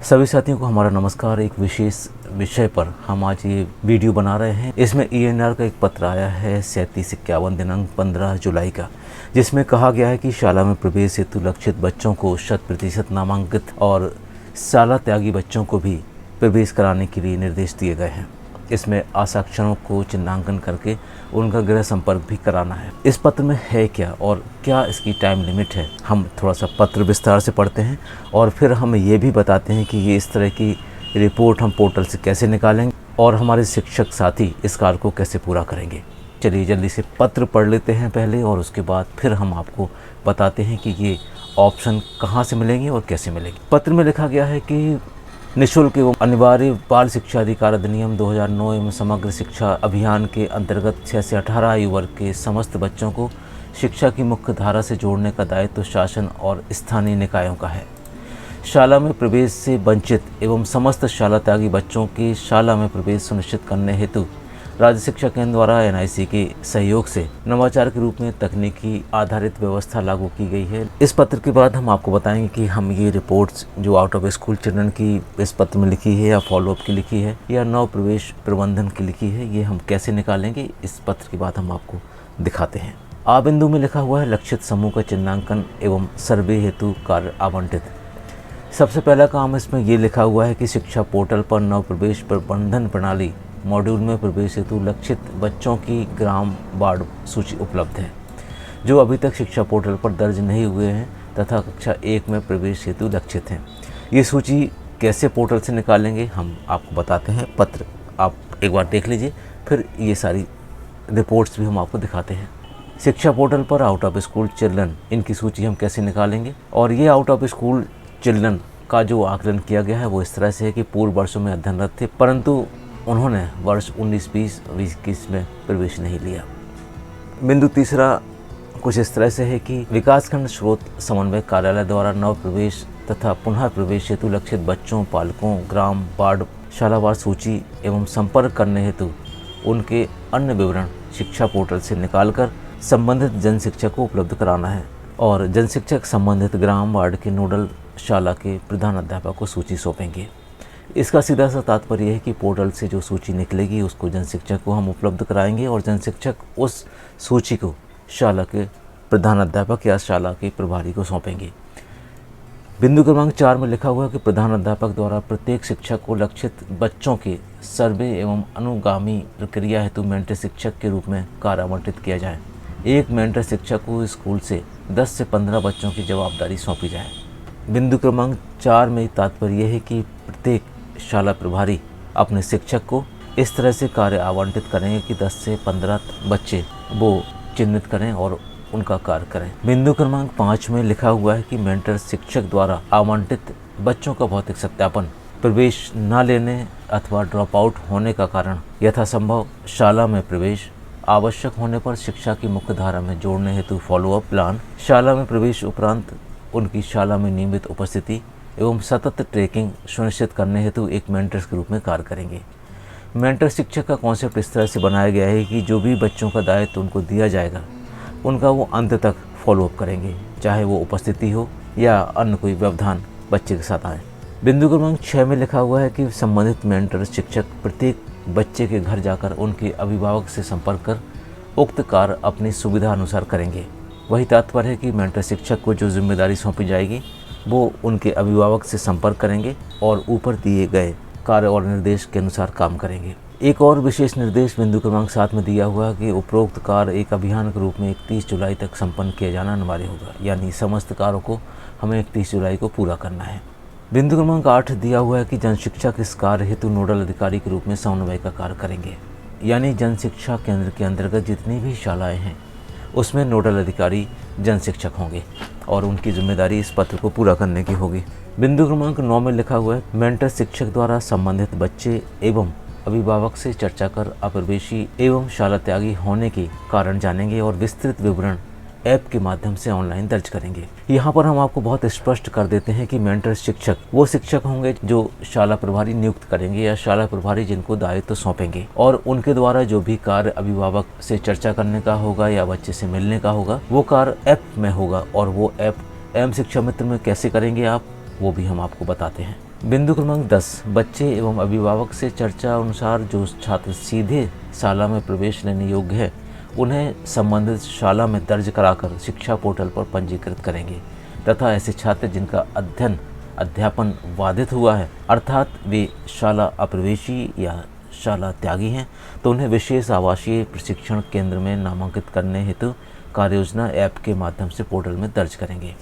सभी साथियों को हमारा नमस्कार। एक विशेष विषय पर हम आज ये वीडियो बना रहे हैं। इसमें ईएनआर का एक पत्र आया है 3751 दिनांक 15 जुलाई का, जिसमें कहा गया है कि शाला में प्रवेश हेतु लक्षित बच्चों को 100% नामांकित और शाला त्यागी बच्चों को भी प्रवेश कराने के लिए निर्देश दिए गए हैं। इसमें आसाक्षरों को चिन्हांकन करके उनका गृह संपर्क भी कराना है। इस पत्र में है क्या और क्या इसकी टाइम लिमिट है, हम थोड़ा सा पत्र विस्तार से पढ़ते हैं और फिर हम ये भी बताते हैं कि ये इस तरह की रिपोर्ट हम पोर्टल से कैसे निकालेंगे और हमारे शिक्षक साथी इस कार्य को कैसे पूरा करेंगे। चलिए जल्दी से पत्र पढ़ लेते हैं पहले और उसके बाद फिर हम आपको बताते हैं कि ये ऑप्शन कहाँ से मिलेंगे और कैसे मिलेंगे। पत्र में लिखा गया है कि निःशुल्क एवं अनिवार्य बाल शिक्षा अधिकार अधिनियम 2009 एवं समग्र शिक्षा अभियान के अंतर्गत 6 से 18 आयु वर्ग के समस्त बच्चों को शिक्षा की मुख्य धारा से जोड़ने का दायित्व शासन और स्थानीय निकायों का है। शाला में प्रवेश से वंचित एवं समस्त शाला त्यागी बच्चों के शाला में प्रवेश सुनिश्चित करने हेतु राज्य शिक्षा केंद्र द्वारा एनआईसी के सहयोग से नवाचार के रूप में तकनीकी आधारित व्यवस्था लागू की गई है। इस पत्र के बाद हम आपको बताएंगे कि हम ये रिपोर्ट्स जो आउट ऑफ स्कूल चिल्ड्रन की इस पत्र में लिखी है या फॉलोअप की लिखी है या नव प्रवेश प्रबंधन की लिखी है, ये हम कैसे निकालेंगे इस पत्र के बाद हम आपको दिखाते हैं। आ बिंदु में लिखा हुआ है लक्षित समूह का चिन्हांकन एवं सर्वे हेतु कार्य आवंटित। सबसे पहला काम इसमें ये लिखा हुआ है कि शिक्षा पोर्टल पर नव प्रवेश प्रबंधन प्रणाली मॉड्यूल में प्रवेश हेतु लक्षित बच्चों की ग्राम वार्ड सूची उपलब्ध है, जो अभी तक शिक्षा पोर्टल पर दर्ज नहीं हुए हैं तथा कक्षा 1 में प्रवेश हेतु लक्षित हैं। ये सूची कैसे पोर्टल से निकालेंगे हम आपको बताते हैं। पत्र आप एक बार देख लीजिए, फिर ये सारी रिपोर्ट्स भी हम आपको दिखाते हैं। शिक्षा पोर्टल पर आउट ऑफ स्कूल चिल्ड्रन, इनकी सूची हम कैसे निकालेंगे। और ये आउट ऑफ स्कूल चिल्ड्रन का जो आकलन किया गया है वो इस तरह से है कि पूर्व वर्षों में अध्ययनरत थे परंतु उन्होंने वर्ष 19-20 में प्रवेश नहीं लिया। बिंदु तीसरा कुछ इस तरह से है कि विकासखंड स्रोत समन्वय कार्यालय द्वारा नव प्रवेश तथा पुनः प्रवेश हेतु लक्षित बच्चों, पालकों, ग्राम वार्ड शालावार सूची एवं संपर्क करने हेतु उनके अन्य विवरण शिक्षा पोर्टल से निकालकर संबंधित जन शिक्षक को उपलब्ध कराना है और जन शिक्षक संबंधित ग्राम वार्ड के नोडल शाला के प्रधान अध्यापक को सूची सौंपेंगे। इसका सीधा सा तात्पर्य है कि पोर्टल से जो सूची निकलेगी उसको जन शिक्षक को हम उपलब्ध कराएंगे और जन शिक्षक उस सूची को शाला के प्रधान अध्यापक या शाला के प्रभारी को सौंपेंगे। बिंदु क्रमांक 4 में लिखा हुआ है कि प्रधान अध्यापक द्वारा प्रत्येक शिक्षक को लक्षित बच्चों के सर्वे एवं अनुगामी प्रक्रिया हेतु मेंटर शिक्षक के रूप में कार्य आवंटित किया जाए। एक मेंटर शिक्षक को स्कूल से 10 से 15 बच्चों की जवाबदारी सौंपी जाए। बिंदु क्रमांक 4 में तात्पर्य है कि प्रत्येक शाला प्रभारी अपने शिक्षक को इस तरह से कार्य आवंटित करेंगे कि 10 से 15 बच्चे वो चिन्हित करें और उनका कार्य करें। बिंदु क्रमांक 5 में लिखा हुआ है कि मेंटर शिक्षक द्वारा आवंटित बच्चों का भौतिक सत्यापन, प्रवेश न लेने अथवा ड्रॉप आउट होने का कारण यथासंभव शाला में प्रवेश, आवश्यक होने पर शिक्षा की मुख्य धारा में जोड़ने हेतु फॉलोअप प्लान, शाला में प्रवेश उपरांत उनकी शाला में नियमित उपस्थिति एवं सतत ट्रैकिंग सुनिश्चित करने हेतु एक मेंटर्स के रूप में कार्य करेंगे। मेंटर शिक्षक का कॉन्सेप्ट इस तरह से बनाया गया है कि जो भी बच्चों का दायित्व उनको दिया जाएगा उनका वो अंत तक फॉलोअप करेंगे, चाहे वो उपस्थिति हो या अन्य कोई व्यवधान बच्चे के साथ आए। बिंदु क्रमांक 6 में लिखा हुआ है कि संबंधित मेंटर शिक्षक प्रत्येक बच्चे के घर जाकर उनके अभिभावक से संपर्क कर उक्त कार्य अपनी सुविधा अनुसार करेंगे। वही तात्पर्य है कि मेंटर शिक्षक को जो जिम्मेदारी सौंपी जाएगी वो उनके अभिभावक से संपर्क करेंगे और ऊपर दिए गए कार्य और निर्देश के अनुसार काम करेंगे। एक और विशेष निर्देश बिंदु क्रमांक 7 में दिया हुआ है कि उपरोक्त कार्य एक अभियान के रूप में 31 जुलाई तक संपन्न किया जाना अनिवार्य होगा, यानी समस्त कार्यों को हमें 31 जुलाई को पूरा करना है। बिंदु क्रमांक 8 दिया हुआ है कि जन शिक्षक इस कार्य हेतु नोडल अधिकारी के रूप में समन्वय का कार्य करेंगे, यानी जन शिक्षा केंद्र के अंतर्गत जितनी भी शालाएँ हैं उसमें नोडल अधिकारी जन शिक्षक होंगे और उनकी जिम्मेदारी इस पत्र को पूरा करने की होगी। बिंदु क्रमांक 9 में लिखा हुआ है मेंटर शिक्षक द्वारा संबंधित बच्चे एवं अभिभावक से चर्चा कर अप्रवेशी एवं शाला त्यागी होने के कारण जानेंगे और विस्तृत विवरण ऐप के माध्यम से ऑनलाइन दर्ज करेंगे। यहाँ पर हम आपको बहुत स्पष्ट कर देते हैं कि मेंटर शिक्षक वो शिक्षक होंगे जो शाला प्रभारी नियुक्त करेंगे या शाला प्रभारी जिनको दायित्व सौंपेंगे और उनके द्वारा जो भी कार्य अभिभावक से चर्चा करने का होगा या बच्चे से मिलने का होगा वो कार्य ऐप में होगा और वो ऐप एम शिक्षा मित्र में कैसे करेंगे आप वो भी हम आपको बताते हैं। बिंदु क्रमांक 10, बच्चे एवं अभिभावक से चर्चा अनुसार जो छात्र सीधे शाला में प्रवेश लेने योग्य है उन्हें संबंधित शाला में दर्ज कराकर शिक्षा पोर्टल पर पंजीकृत करेंगे तथा ऐसे छात्र जिनका अध्यापन बाधित हुआ है अर्थात वे शाला अप्रवेशी या शाला त्यागी हैं तो उन्हें विशेष आवासीय प्रशिक्षण केंद्र में नामांकित करने हेतु कार्ययोजना ऐप के माध्यम से पोर्टल में दर्ज करेंगे।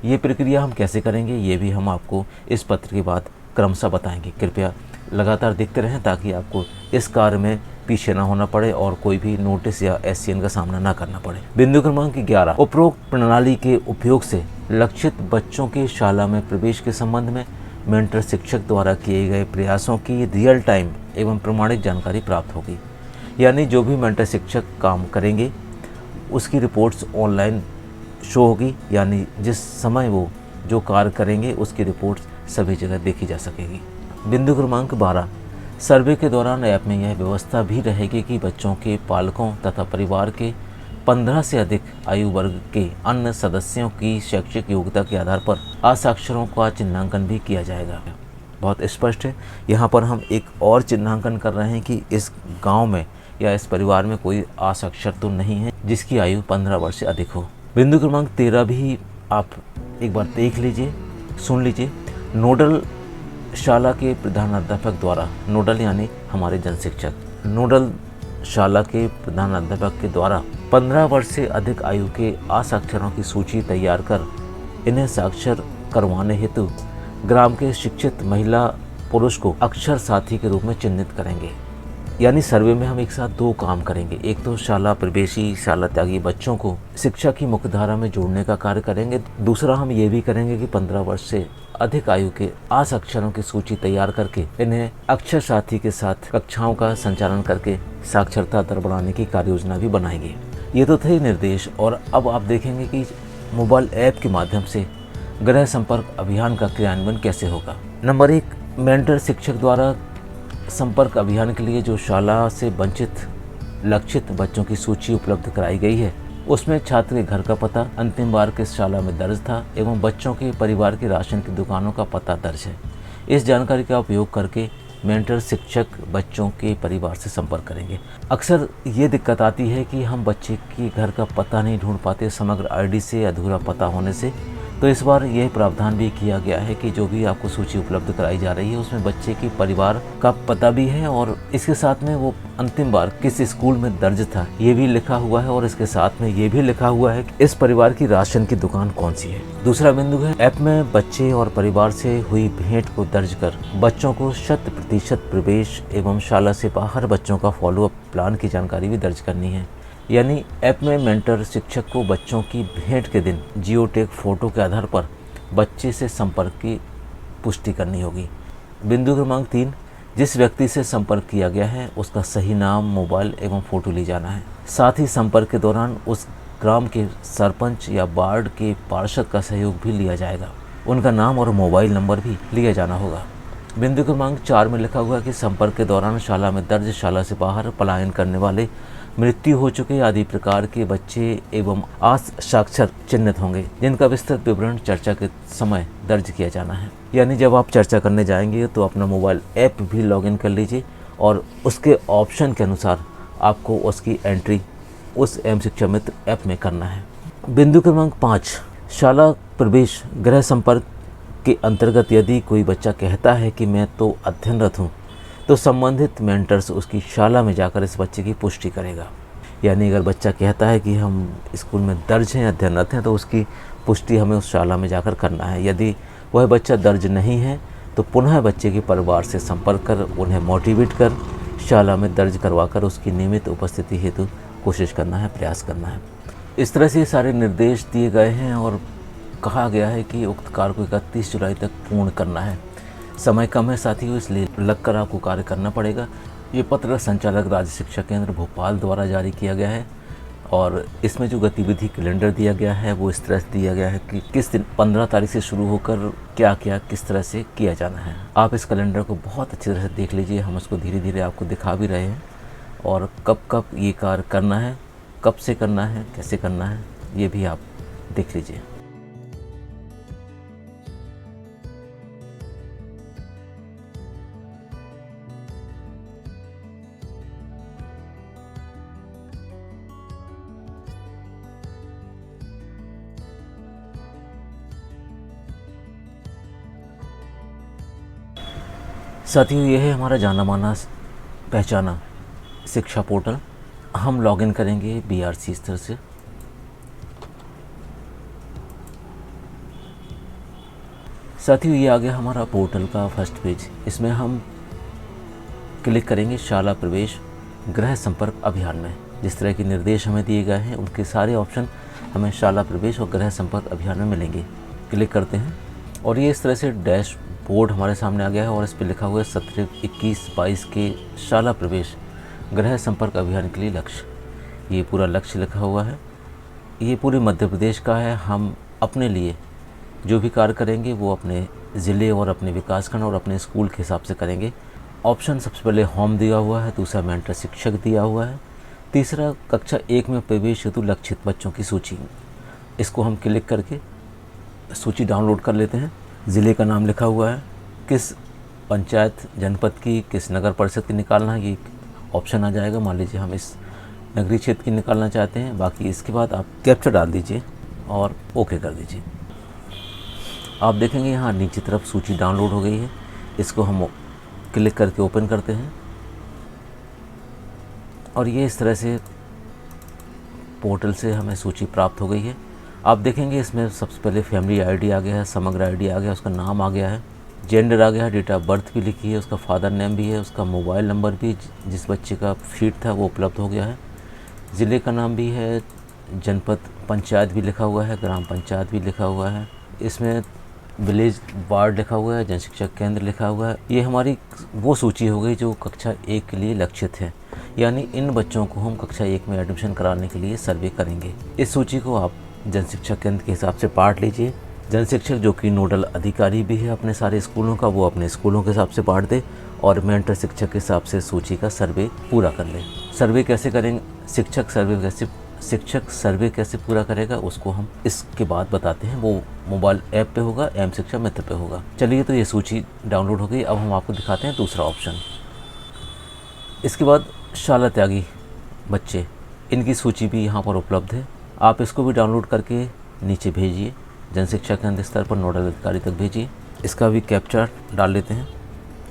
ये प्रक्रिया हम कैसे करेंगे ये भी हम आपको इस पत्र के बाद क्रमशः बताएंगे। कृपया लगातार देखते रहें ताकि आपको इस कार्य में पीछे ना होना पड़े और कोई भी नोटिस या SCN का सामना ना करना पड़े। बिंदु क्रमांक 11, उपरोक्त प्रणाली के उपयोग से लक्षित बच्चों के शाला में प्रवेश के संबंध में मेंटर शिक्षक द्वारा किए गए प्रयासों की रियल टाइम एवं प्रमाणित जानकारी प्राप्त होगी। यानी जो भी मेंटर शिक्षक काम करेंगे उसकी रिपोर्ट्स ऑनलाइन शो होगी, यानी जिस समय वो जो कार्य करेंगे उसकी रिपोर्ट्स सभी जगह देखी जा सकेगी। बिंदु क्रमांक 12, सर्वे के दौरान ऐप में यह व्यवस्था भी रहेगी कि बच्चों के पालकों तथा परिवार के 15 से अधिक आयु वर्ग के अन्य सदस्यों की शैक्षिक योग्यता के आधार पर असाक्षरों का चिन्हांकन भी किया जाएगा। बहुत स्पष्ट है, यहाँ पर हम एक और चिन्हांकन कर रहे हैं कि इस गांव में या इस परिवार में कोई असाक्षर तो नहीं है जिसकी आयु 15 वर्ष से अधिक हो। बिंदु क्रमांक 13 भी आप एक बार देख लीजिए, सुन लीजिए। नोडल शाला के प्रधानाध्यापक द्वारा, नोडल यानी हमारे जन शिक्षक, नोडल शाला के प्रधानाध्यापक के द्वारा 15 वर्ष से अधिक आयु के असाक्षरों की सूची तैयार कर इन्हें साक्षर करवाने हेतु ग्राम के शिक्षित महिला पुरुष को अक्षर साथी के रूप में चिन्हित करेंगे। यानी सर्वे में हम एक साथ दो काम करेंगे, एक तो शाला प्रवेशी शाला त्यागी बच्चों को शिक्षा की मुख्यधारा में जोड़ने का कार्य करेंगे, दूसरा हम ये भी करेंगे कि 15 वर्ष से अधिक आयु के अक्षरों की सूची तैयार करके इन्हें अक्षर साथी के साथ कक्षाओं का संचालन करके साक्षरता दर बढ़ाने की कार्ययोजना भी बनाएंगे। ये तो थे निर्देश, और अब आप देखेंगे कि मोबाइल ऐप के माध्यम से गृह संपर्क अभियान का क्रियान्वयन कैसे होगा। नंबर 1, मेंटर शिक्षक द्वारा संपर्क अभियान के लिए जो शाला से वंचित लक्षित बच्चों की सूची उपलब्ध कराई गई है उसमें छात्र के घर का पता, अंतिम बार किस शाला में दर्ज था एवं बच्चों के परिवार की राशन की दुकानों का पता दर्ज है। इस जानकारी का उपयोग करके मेंटर शिक्षक बच्चों के परिवार से संपर्क करेंगे। अक्सर ये दिक्कत आती है कि हम बच्चे के घर का पता नहीं ढूंढ पाते समग्र ID से अधूरा पता होने से, तो इस बार यह प्रावधान भी किया गया है कि जो भी आपको सूची उपलब्ध कराई जा रही है उसमें बच्चे के परिवार का पता भी है और इसके साथ में वो अंतिम बार किस स्कूल में दर्ज था ये भी लिखा हुआ है, और इसके साथ में ये भी लिखा हुआ है कि इस परिवार की राशन की दुकान कौन सी है। दूसरा बिंदु है, ऐप में बच्चे और परिवार से हुई भेंट को दर्ज कर बच्चों को 100% प्रवेश एवं शाला से बाहर बच्चों का फॉलोअप प्लान की जानकारी भी दर्ज करनी है। यानी ऐप में मेंटर शिक्षक को बच्चों की भेंट के दिन जियोटैग फोटो के आधार पर बच्चे से संपर्क की पुष्टि करनी होगी। बिंदु क्रमांक 3, जिस व्यक्ति से संपर्क किया गया है उसका सही नाम, मोबाइल एवं फ़ोटो ले जाना है। साथ ही संपर्क के दौरान उस ग्राम के सरपंच या वार्ड के पार्षद का सहयोग भी लिया जाएगा, उनका नाम और मोबाइल नंबर भी लिया जाना होगा। बिंदु क्रमांक 4 में लिखा हुआ है कि संपर्क के दौरान शाला में दर्ज, शाला से बाहर पलायन करने वाले, मृत्यु हो चुके आदि प्रकार के बच्चे एवं असाक्षर चिन्हित होंगे जिनका विस्तृत विवरण चर्चा के समय दर्ज किया जाना है। यानी जब आप चर्चा करने जाएंगे तो अपना मोबाइल ऐप भी लॉगिन कर लीजिए और उसके ऑप्शन के अनुसार आपको उसकी एंट्री उस एम शिक्षा मित्र ऐप में करना है। बिंदु क्रमांक 5, शाला प्रवेश गृह संपर्क के अंतर्गत यदि कोई बच्चा कहता है कि मैं तो अध्ययनरत हूँ तो संबंधित मेंटर्स उसकी शाला में जाकर इस बच्चे की पुष्टि करेगा। यानी अगर बच्चा कहता है कि हम स्कूल में दर्ज हैं, अध्ययनरत हैं, तो उसकी पुष्टि हमें उस शाला में जाकर करना है। यदि वह बच्चा दर्ज नहीं है तो पुनः बच्चे के परिवार से संपर्क कर उन्हें मोटिवेट कर शाला में दर्ज करवाकर उसकी नियमित उपस्थिति हेतु कोशिश करना है, प्रयास करना है। इस तरह से सारे निर्देश दिए गए हैं और कहा गया है कि उक्त कार्य को 31 जुलाई तक पूर्ण करना है। समय कम है साथियों, इसलिए लगकर आपको कार्य करना पड़ेगा। ये पत्र संचालक राज्य शिक्षा केंद्र भोपाल द्वारा जारी किया गया है और इसमें जो गतिविधि कैलेंडर दिया गया है वो इस तरह से दिया गया है कि किस दिन 15 तारीख से शुरू होकर क्या क्या किस तरह से किया जाना है। आप इस कैलेंडर को बहुत अच्छी तरह से देख लीजिए, हम उसको धीरे धीरे आपको दिखा भी रहे हैं और कब कब ये कार्य करना है, कब से करना है, कैसे करना है, ये भी आप देख लीजिए। साथियों, ये है हमारा जाना माना पहचाना शिक्षा पोर्टल। हम लॉगिन करेंगे BRC इस तरह से। साथियों, ये आ गया हमारा पोर्टल का फर्स्ट पेज। इसमें हम क्लिक करेंगे शाला प्रवेश गृह संपर्क अभियान में। जिस तरह के निर्देश हमें दिए गए हैं उनके सारे ऑप्शन हमें शाला प्रवेश और गृह संपर्क अभियान में मिलेंगे। क्लिक करते हैं और ये इस तरह से डैशबोर्ड हमारे सामने आ गया है और इस पर लिखा हुआ है 17, 21, 22 के शाला प्रवेश गृह संपर्क अभियान के लिए लक्ष्य। ये पूरा लक्ष्य लिखा हुआ है। ये पूरे मध्य प्रदेश का है। हम अपने लिए जो भी कार्य करेंगे वो अपने ज़िले और अपने विकासखंड और अपने स्कूल के हिसाब से करेंगे। ऑप्शन सबसे पहले होम दिया हुआ है, दूसरा मेंटर शिक्षक दिया हुआ है, तीसरा कक्षा 1 में प्रवेश हेतु लक्षित बच्चों की सूची। इसको हम क्लिक करके सूची डाउनलोड कर लेते हैं। ज़िले का नाम लिखा हुआ है, किस पंचायत जनपद की, किस नगर परिषद की निकालना है, ये ऑप्शन आ जाएगा। मान लीजिए हम इस नगरीय क्षेत्र की निकालना चाहते हैं। बाकी इसके बाद आप कैप्चा डाल दीजिए और ओके कर दीजिए। आप देखेंगे यहाँ नीचे तरफ सूची डाउनलोड हो गई है। इसको हम क्लिक करके ओपन करते हैं और ये इस तरह से पोर्टल से हमें सूची प्राप्त हो गई है। आप देखेंगे इसमें सबसे पहले फैमिली आईडी आ गया है, समग्र आईडी आ गया, उसका नाम आ गया है, जेंडर आ गया है, डेट ऑफ बर्थ भी लिखी है, उसका फादर नेम भी है, उसका मोबाइल नंबर भी जिस बच्चे का फीड था वो उपलब्ध हो गया है, ज़िले का नाम भी है, जनपद पंचायत भी लिखा हुआ है, ग्राम पंचायत भी लिखा हुआ है, इसमें विलेज वार्ड लिखा हुआ है, जन शिक्षा केंद्र लिखा हुआ है। ये हमारी वो सूची हो गई जो कक्षा 1 के लिए लक्षित है। यानी इन बच्चों को हम कक्षा 1 में एडमिशन कराने के लिए सर्वे करेंगे। इस सूची को आप जन शिक्षा केंद्र के हिसाब से बांट लीजिए। जन शिक्षक जो कि नोडल अधिकारी भी है अपने सारे स्कूलों का, वो अपने स्कूलों के हिसाब से बांट दे और मेंटर शिक्षक के हिसाब से सूची का सर्वे पूरा कर ले। सर्वे कैसे करेंगे, शिक्षक सर्वे कैसे पूरा करेगा उसको हम इसके बाद बताते हैं। वो मोबाइल ऐप पे होगा, एम शिक्षा मित्र पे होगा। चलिए, तो ये सूची डाउनलोड हो गई। अब हम आपको दिखाते हैं दूसरा ऑप्शन। इसके बाद शाला त्यागी बच्चे, इनकी सूची भी यहाँ पर उपलब्ध है। आप इसको भी डाउनलोड करके नीचे भेजिए, जन शिक्षा केंद्र स्तर पर नोडल अधिकारी तक भेजिए। इसका भी कैप्चा डाल लेते हैं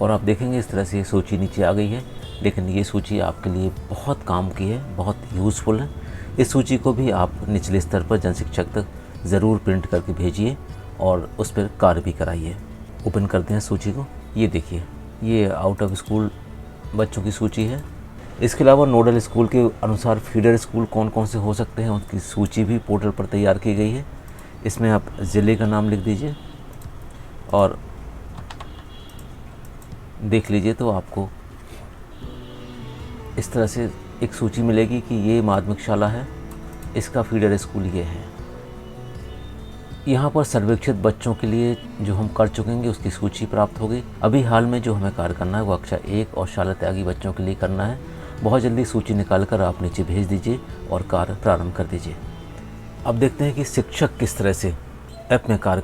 और आप देखेंगे इस तरह से सूची नीचे आ गई है। लेकिन ये सूची आपके लिए बहुत काम की है, बहुत यूज़फुल है। इस सूची को भी आप निचले स्तर पर जन शिक्षक तक ज़रूर प्रिंट करके भेजिए और उस पर कार्य भी कराइए। ओपन करते हैं सूची को। ये देखिए, ये आउट ऑफ स्कूल बच्चों की सूची है। इसके अलावा नोडल स्कूल के अनुसार फीडर स्कूल कौन कौन से हो सकते हैं उसकी सूची भी पोर्टल पर तैयार की गई है। इसमें आप ज़िले का नाम लिख दीजिए और देख लीजिए तो आपको इस तरह से एक सूची मिलेगी कि ये माध्यमिक शाला है, इसका फीडर स्कूल ये है। यहाँ पर सर्वेक्षित बच्चों के लिए जो हम कर चुकेंगे उसकी सूची प्राप्त होगी। अभी हाल में जो हमें कार्य करना है वो कक्षा 1 और शाला त्यागी बच्चों के लिए करना है। बहुत जल्दी सूची निकालकर आप नीचे भेज दीजिए और कार्य प्रारंभ कर दीजिए। अब देखते हैं कि शिक्षक किस तरह से ऐप में कार्य